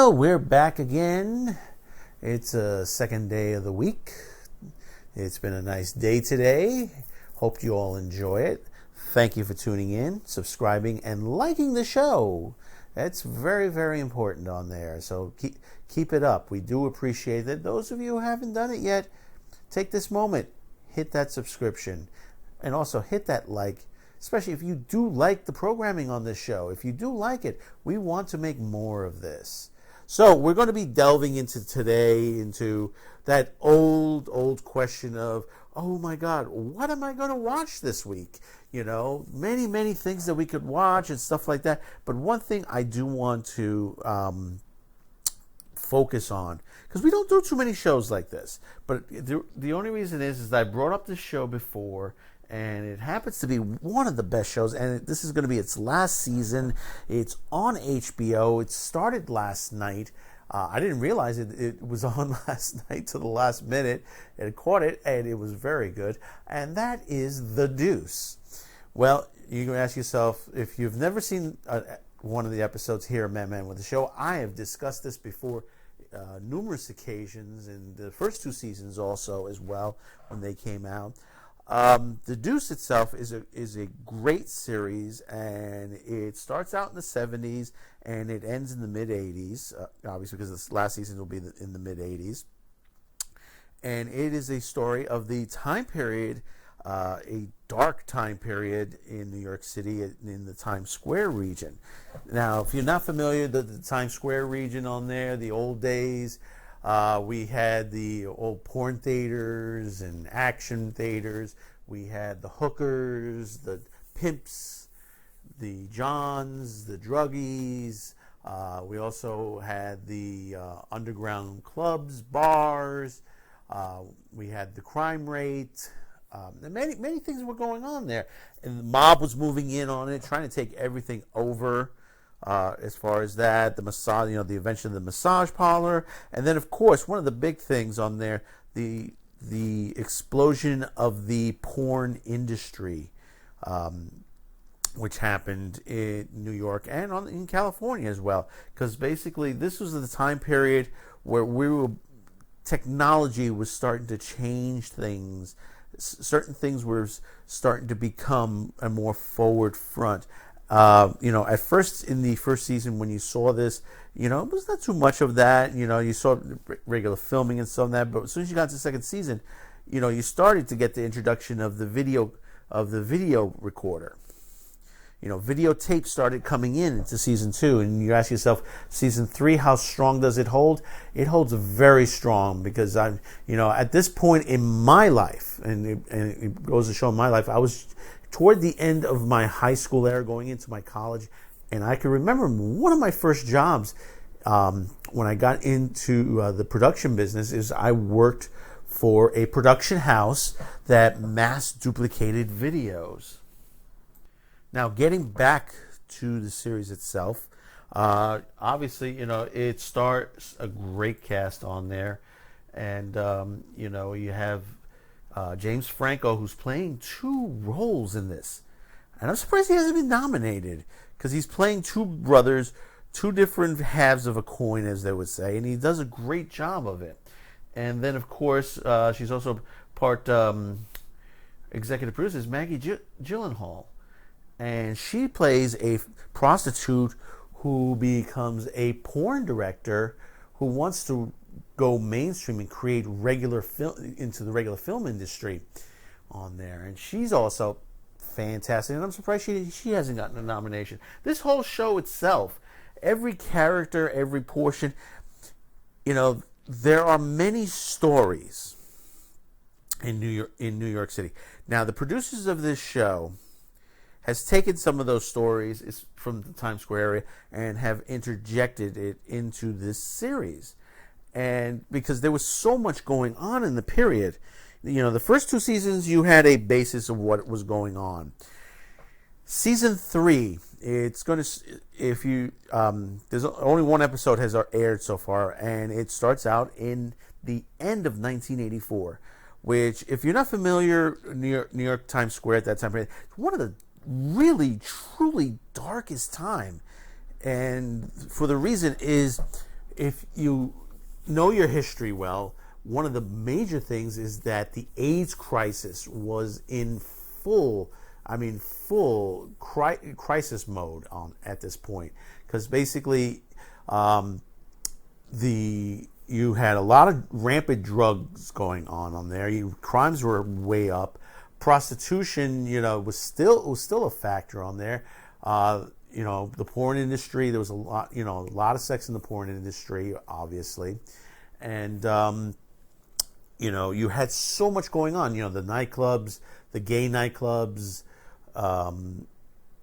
Well, we're back again. It's a second day of the week. It's been a nice day today. Hope you all enjoy it. Thank you for tuning in, subscribing, and liking the show. That's very, very important on there. So keep it up. We do appreciate it. Those of you who haven't done it yet, take this moment, hit that subscription, and also hit that like. Especially if you do like the programming on this show. If you do like it, we want to make more of this. So we're going to be delving into that old question of, oh my God, what am I going to watch this week? You know, many things that we could watch and stuff like that. But one thing I do want to focus on, because we don't do too many shows like this. But the only reason is that I brought up this show before, and it happens to be one of the best shows, and this is going to be its last season. It's on HBO. It started last night. I didn't realize it was on last night to the last minute, and caught it, and it was very good. And that is The Deuce. Well, you're going to ask yourself, if you've never seen one of the episodes here, Man with the Show, I have discussed this before numerous occasions, in the first two seasons also as well, when they came out. The Deuce itself is a great series, and it starts out in the 70s and it ends in the mid 80s, obviously because this last season will be in the mid 80s. And it is a story of the time period, a dark time period in New York City, in the Times Square region. Now, if you're not familiar, the Times Square region on there, the old days, we had the old porn theaters and action theaters. We had the hookers, the pimps, the johns, the druggies. We also had the underground clubs, bars. We had the crime rate. And many things were going on there. And the mob was moving in on it, trying to take everything over. As far as that, the massage, the invention of the massage parlor, and then of course one of the big things on there, the explosion of the porn industry, which happened in New York and in California as well. Because basically this was the time period where technology was starting to change things. Certain things were starting to become a more forward front. At first, in the first season, when you saw this, it was not too much of that. You saw regular filming and some of that, but as soon as you got to the second season, you started to get the introduction of the video recorder. Videotape started coming into season 2, and you ask yourself, season 3, how strong does it hold? It holds very strong, because at this point in my life, and it goes to show in my life, I was toward the end of my high school era, going into my college, and I can remember one of my first jobs when I got into the production business is I worked for a production house that mass duplicated videos. Now, getting back to the series itself, obviously, it starts a great cast on there, and you have James Franco, who's playing 2 roles in this. And I'm surprised he hasn't been nominated, because he's playing 2 brothers, 2 different halves of a coin, as they would say, and he does a great job of it. And then, of course, she's also part executive producer, is Maggie Gyllenhaal. And she plays a prostitute who becomes a porn director who wants to go mainstream and create into the regular film industry on there. And she's also fantastic, and I'm surprised she hasn't gotten a nomination. This whole show itself, every character, every portion, there are many stories in New York City. Now, the producers of this show has taken some of those stories from the Times Square area and have interjected it into this series. And because there was so much going on in the period, the first 2 seasons, you had a basis of what was going on. Season 3, it's going to, there's only one episode has aired so far, and it starts out in the end of 1984, which, if you're not familiar, New York Times Square at that time period, one of the really, truly darkest time. And for the reason is, if you know your history well, one of the major things is that the AIDS crisis was in full, crisis mode at this point, because basically, you had a lot of rampant drugs going on there. Crimes were way up. Prostitution, was still a factor on there. The porn industry, there was a lot of sex in the porn industry, obviously. And, you had so much going on, the nightclubs, the gay nightclubs,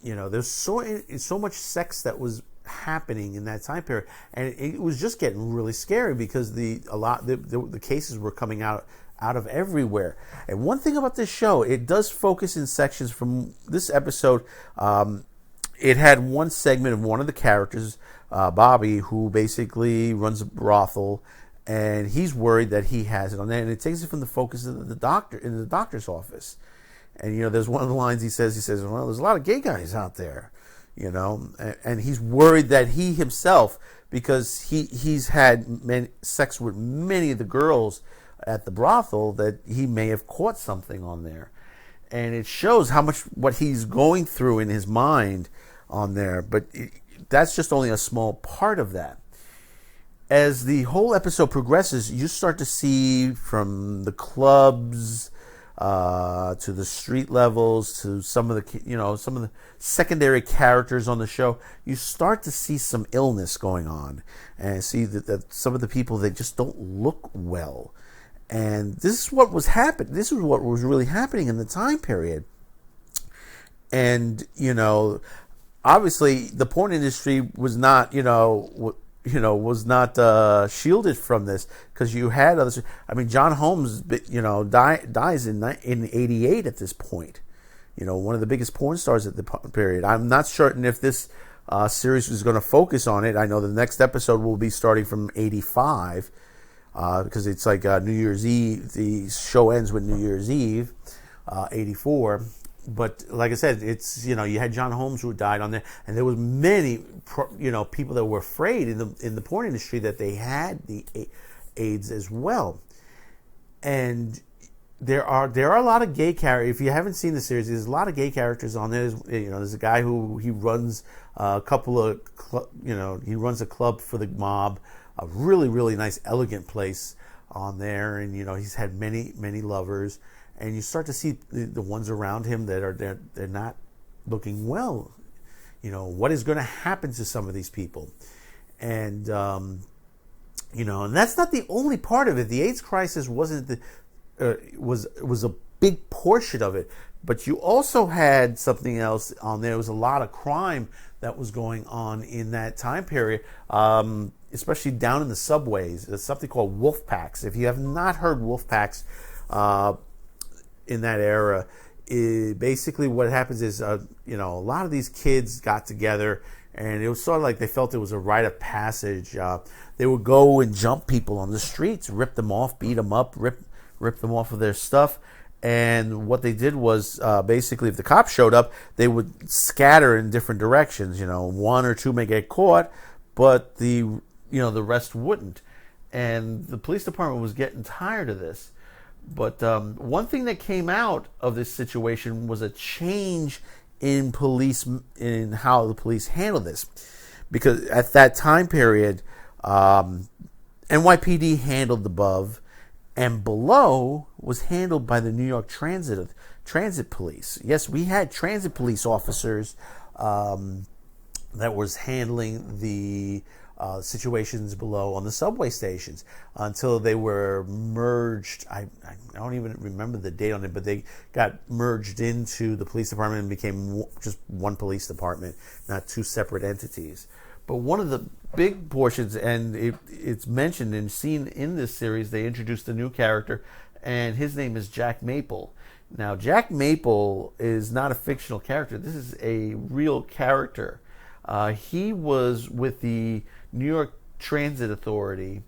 there's so much sex that was happening in that time period, and it was just getting really scary because the cases were coming out of everywhere. And one thing about this show, it does focus in sections. From this episode, it had one segment of one of the characters, Bobby, who basically runs a brothel, and he's worried that he has it on there, and it takes it from the focus of the doctor in the doctor's office. And there's one of the lines he says, well, there's a lot of gay guys out there, and he's worried that he himself, because he's had sex with many of the girls at the brothel, that he may have caught something on there. And it shows how much what he's going through in his mind on there. But that's just only a small part of that. As the whole episode progresses, you start to see from the clubs to the street levels, to some of the secondary characters on the show, you start to see some illness going on, and see that some of the people, they just don't look well. And this is what was happening. This is what was really happening in the time period. And obviously the porn industry was not shielded from this, because you had others. John Holmes, dies in 88 at this point. One of the biggest porn stars at the period. I'm not certain if this series is going to focus on it. I know the next episode will be starting from 85, because it's like New Year's Eve. The show ends with New Year's Eve, 84. But like I said, it's, you had John Holmes who died on there, and there was many, people that were afraid in the porn industry that they had the AIDS as well. And there are a lot of gay characters. If you haven't seen the series, there's a lot of gay characters on there. There's a guy who he runs a couple of, he runs a club for the mob, a really, really nice, elegant place on there, and he's had many, many lovers. And you start to see the ones around him that they're not looking well. What is going to happen to some of these people? And and that's not the only part of it. The AIDS crisis wasn't was a big portion of it, but you also had something else on there. There was a lot of crime that was going on in that time period, especially down in the subways. There's something called Wolfepacks. If you have not heard Wolfepacks, in that era, basically what happens is, a lot of these kids got together, and it was sort of like they felt it was a rite of passage. They would go and jump people on the streets, rip them off, beat them up, rip them off of their stuff. And what they did was, basically, if the cops showed up, they would scatter in different directions. One or two may get caught, but the rest wouldn't. And the police department was getting tired of this. But one thing that came out of this situation was a change in how the police handled this. Because at that time period, NYPD handled above, and below was handled by the New York Transit Police. Yes, we had transit police officers that was handling the situations below on the subway stations until they were merged. I don't even remember the date on it, but they got merged into the police department and became just one police department, not two separate entities. But one of the big portions, and it's mentioned and seen in this series, they introduced a new character, and his name is Jack Maple. Now, Jack Maple is not a fictional character. This is a real character. He was with the New York Transit Authority,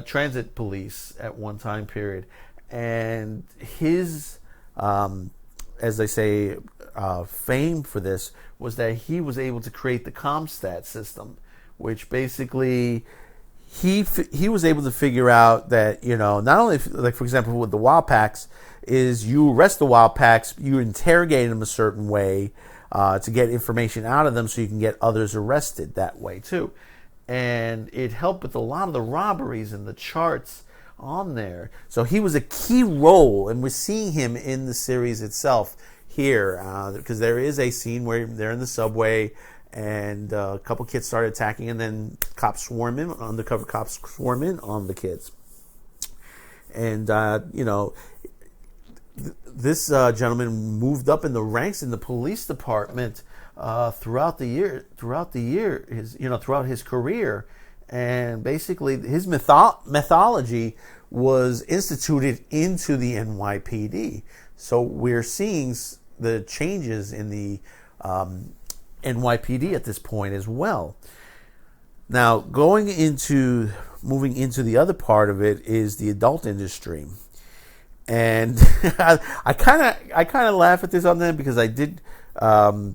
Transit Police at one time period, and his, as they say, fame for this was that he was able to create the ComStat system, which basically he was able to figure out that, not only, like, for example, with the Wolfepacks, is you arrest the Wolfepacks, you interrogate them a certain way to get information out of them so you can get others arrested that way too. And it helped with a lot of the robberies and the charts on there. So he was a key role, and we're seeing him in the series itself here, because there is a scene where they're in the subway and a couple kids started attacking, and then undercover cops swarm in on the kids. And, this gentleman moved up in the ranks in the police department throughout his career, and basically his methodology was instituted into the NYPD. So we're seeing the changes in the NYPD at this point as well. Now, moving into the other part of it is the adult industry. And I kind of laugh at this on them, because I did, I've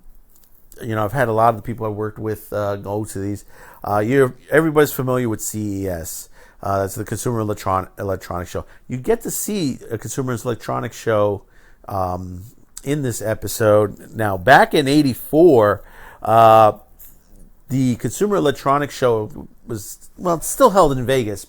had a lot of the people I worked with go to these. Everybody's familiar with CES. That's the Consumer Electronics Show. You get to see a Consumer Electronics Show in this episode. Now, back in '84, the Consumer Electronics Show was, it's still held in Vegas.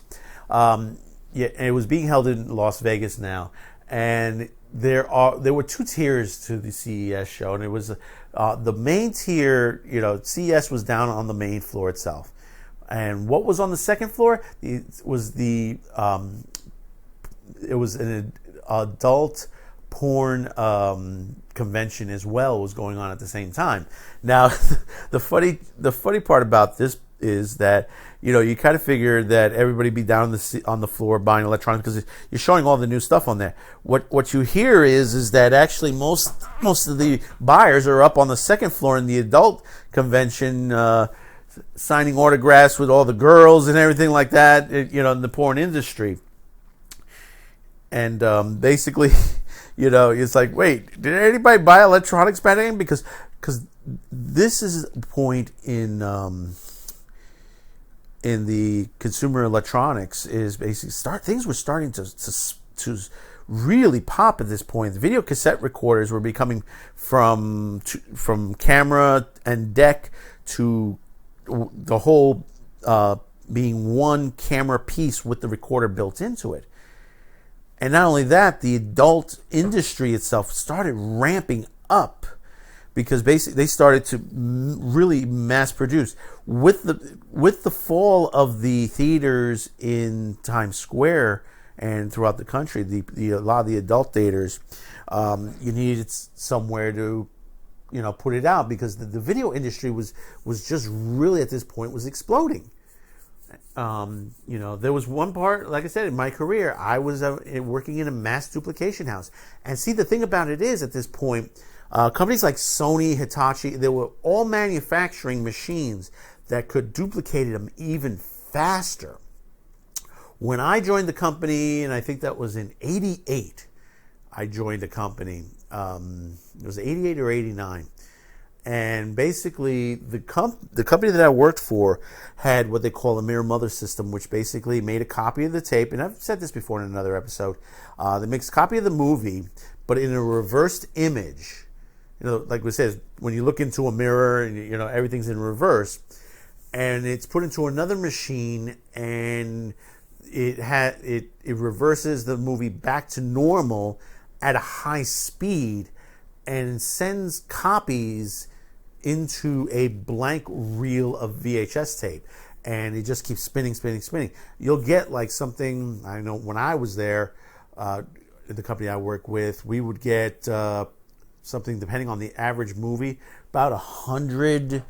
It was being held in Las Vegas now, and there were two tiers to the CES show, and it was the main tier. CES was down on the main floor itself, and what was on the second floor was an adult porn convention as well was going on at the same time. Now, the funny part about this is that you kind of figure that everybody be down on the floor buying electronics, because you're showing all the new stuff on there. What you hear is that actually most of the buyers are up on the second floor in the adult convention, signing autographs with all the girls and everything like that, in the porn industry. And basically, it's like, wait, did anybody buy electronics back then? Because this is a point in the consumer electronics is basically things were starting to really pop at this point. The video cassette recorders were becoming from camera and deck to the whole being one camera piece with the recorder built into it. And not only that, the adult industry itself started ramping up, because basically they started to really mass produce with the fall of the theaters in Times Square and throughout the country. A lot of the adult theaters, you needed somewhere to put it out, because the video industry was just really at this point was exploding. There was one part, like I said, in my career, I was working in a mass duplication house. And see, the thing about it is, at this point, companies like Sony, Hitachi, they were all manufacturing machines that could duplicate them even faster. When I joined the company, and I think that was in '88, I joined the company. It was '88 or '89. And basically, the company that I worked for had what they call a mirror mother system, which basically made a copy of the tape. And I've said this before in another episode. That makes a copy of the movie, but in a reversed image. Like we said, when you look into a mirror and everything's in reverse, and it's put into another machine, and it reverses the movie back to normal at a high speed, and sends copies into a blank reel of VHS tape, and it just keeps spinning. You'll get like something. I know when I was there, the company I work with, we would get something, depending on the average movie, about 100,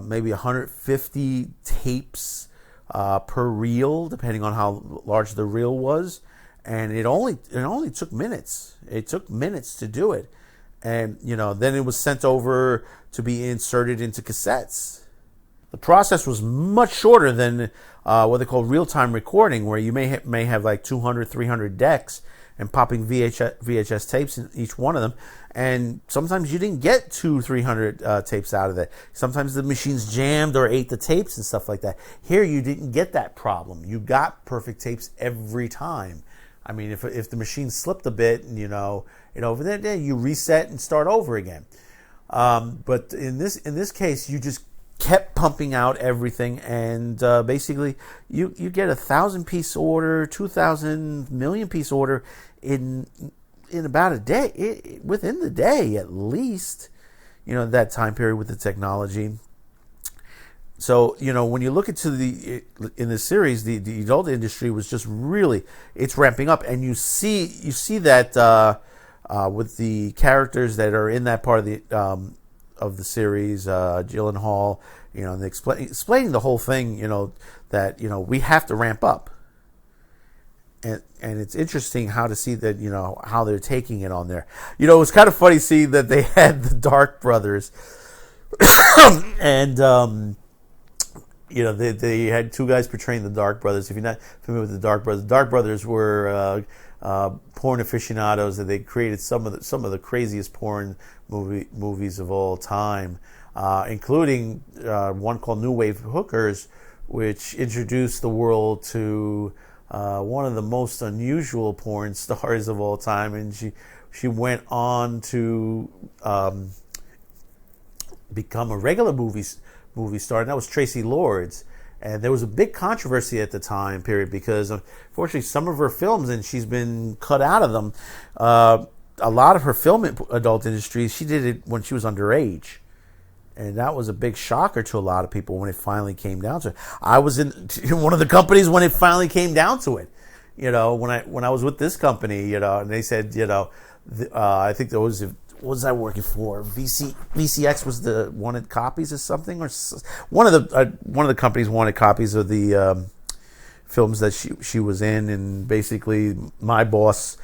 maybe 150 tapes per reel, depending on how large the reel was, and it only took minutes. It took minutes to do it. And, then it was sent over to be inserted into cassettes. The process was much shorter than what they call real-time recording, where you may have like 200, 300 decks and popping VHS tapes in each one of them. And sometimes you didn't get 200-300 tapes out of it. Sometimes the machine's jammed or ate the tapes and stuff like that. Here, you didn't get that problem. You got perfect tapes every time. I mean, if the machine slipped a bit, and over there, you reset and start over again. But in this case, you just kept pumping out everything, and basically, you get 1,000-piece order, 2,000 million-piece order in about a day, within the day at least. That time period with the technology. So, when you look into in the series, the adult industry was just really, it's ramping up, and you see that with the characters that are in that part of the series, Gyllenhaal, and explaining the whole thing, that we have to ramp up, and it's interesting how to see that, how they're taking it on there. It was kind of funny seeing that they had the Dark Brothers, and they had two guys portraying the Dark Brothers. If you're not familiar with the Dark Brothers were porn aficionados, and they created some of the craziest porn movies of all time, including one called New Wave Hookers, which introduced the world to one of the most unusual porn stars of all time, and she went on to become a regular movie star, and that was Tracy Lords. And there was a big controversy at the time period because, unfortunately, some of her films, and she's been cut out of them, a lot of her film adult industry, she did it when she was underage. And that was a big shocker to a lot of people when it finally came down to it. I was in one of the companies when it finally came down to it. When I was with this company, and they said, I think there was, what was I working for? VCX was the wanted copies or something, or one of the companies wanted copies of the films that she was in, and basically my boss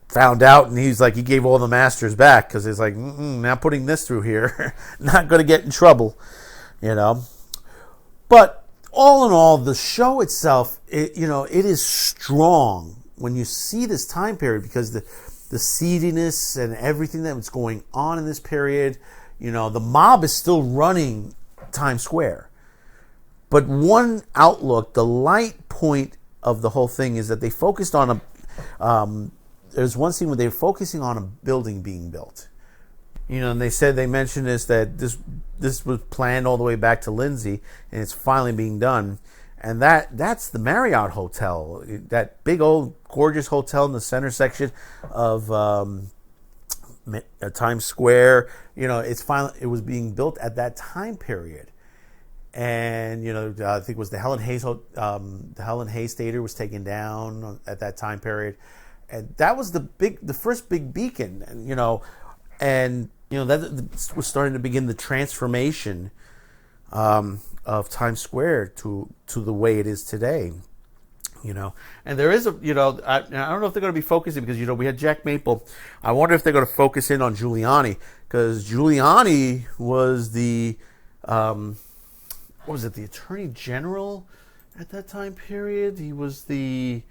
found out, and he's like, he gave all the masters back because he's like, not putting this through here, not going to get in trouble, But all in all, the show itself, it is strong when you see this time period, because the seediness and everything that was going on in this period, the mob is still running Times Square. But one outlook, the light point of the whole thing, is that they focused on there's one scene where they're focusing on a building being built. And they mentioned that this was planned all the way back to Lindsay, and it's finally being done. And that's the Marriott Hotel, that big old gorgeous hotel in the center section of Times Square. It was being built at that time period, and I think it was the Helen Hayes Theater was taken down at that time period, and that was the first big beacon, and that was starting to begin the transformation of Times Square to the way it is today, And there is I don't know if they're going to be focusing, because we had Jack Maple. I wonder if they're going to focus in on Giuliani, because Giuliani was the the Attorney General at that time period. He was the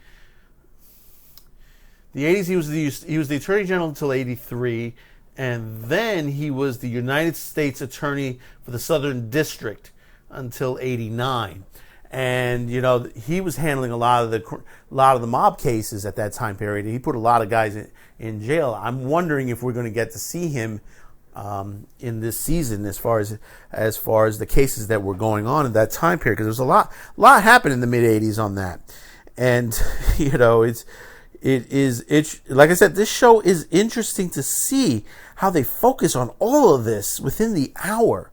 80s. He was the Attorney General until 83. And then he was the United States Attorney for the Southern District until 89. And he was handling a lot of the mob cases at that time period. He put a lot of guys in jail. I'm wondering if we're going to get to see him in this season, as far as the cases that were going on in that time period, because there's a lot happened in the mid 80s on that. And it's like I said, this show is interesting to see how they focus on all of this within the hour.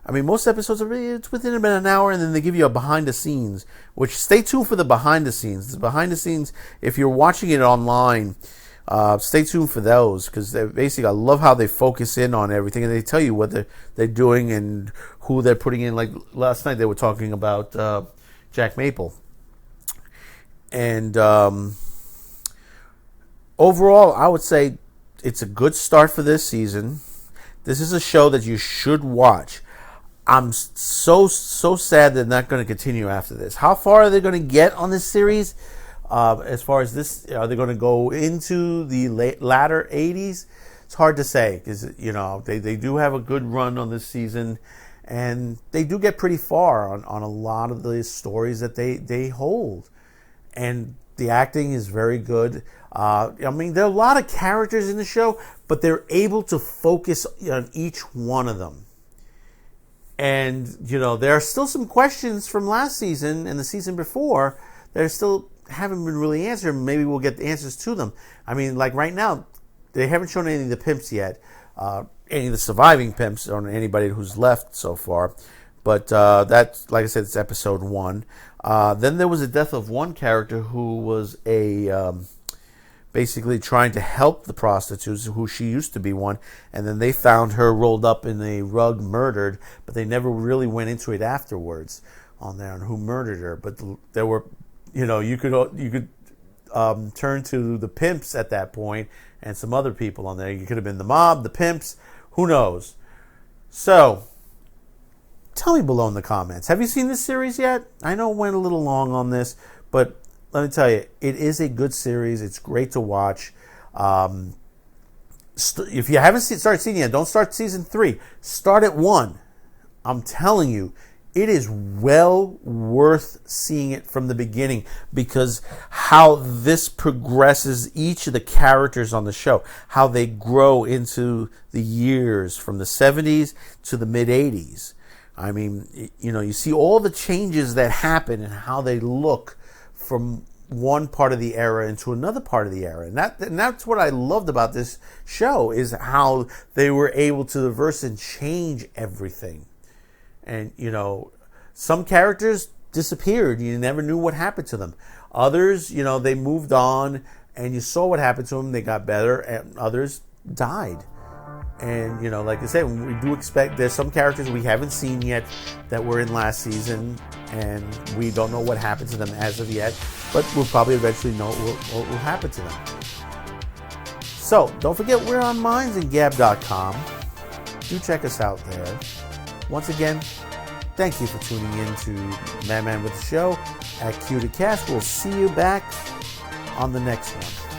I mean, most episodes it's within about an hour, and then they give you a behind the scenes, which stay tuned for the behind the scenes. The behind the scenes, if you're watching it online, stay tuned for those, because basically I love how they focus in on everything, and they tell you what they're doing and who they're putting in. Like last night they were talking about Jack Maple. And overall, I would say it's a good start for this season. This is a show that you should watch. I'm so sad they're not going to continue after this. How far are they going to get on this series? As far as this, are they going to go into the latter 80s? It's hard to say because, they do have a good run on this season, and they do get pretty far on a lot of the stories that they hold. And the acting is very good. There are a lot of characters in the show, but they're able to focus on each one of them. And, there are still some questions from last season and the season before that still haven't been really answered. Maybe we'll get the answers to them. Like right now, they haven't shown any of the pimps yet, any of the surviving pimps, or anybody who's left so far. But that's, like I said, it's episode 1. Then there was a death of one character who was basically trying to help the prostitutes, who she used to be one, and then they found her rolled up in a rug, murdered, but they never really went into it afterwards on there on who murdered her. But there were, you could turn to the pimps at that point and some other people on there. You could have been the mob, the pimps, who knows. So, tell me below in the comments. Have you seen this series yet? I know it went a little long on this, but let me tell you, it is a good series. It's great to watch. If you haven't started seeing it yet, don't start season 3. Start at 1. I'm telling you, it is well worth seeing it from the beginning, because how this progresses each of the characters on the show, how they grow into the years from the 70s to the mid-80s. You see all the changes that happen and how they look from one part of the era into another part of the era. And that's what I loved about this show, is how they were able to reverse and change everything. And, some characters disappeared. You never knew what happened to them. Others, they moved on and you saw what happened to them. They got better, and others died. And, like I said, we do expect there's some characters we haven't seen yet that were in last season, and we don't know what happened to them as of yet, but we'll probably eventually know what will happen to them. So, don't forget, we're on mindsandgab.com. Do check us out there. Once again, thank you for tuning in to Man with the Show at Q to Cast. We'll see you back on the next one.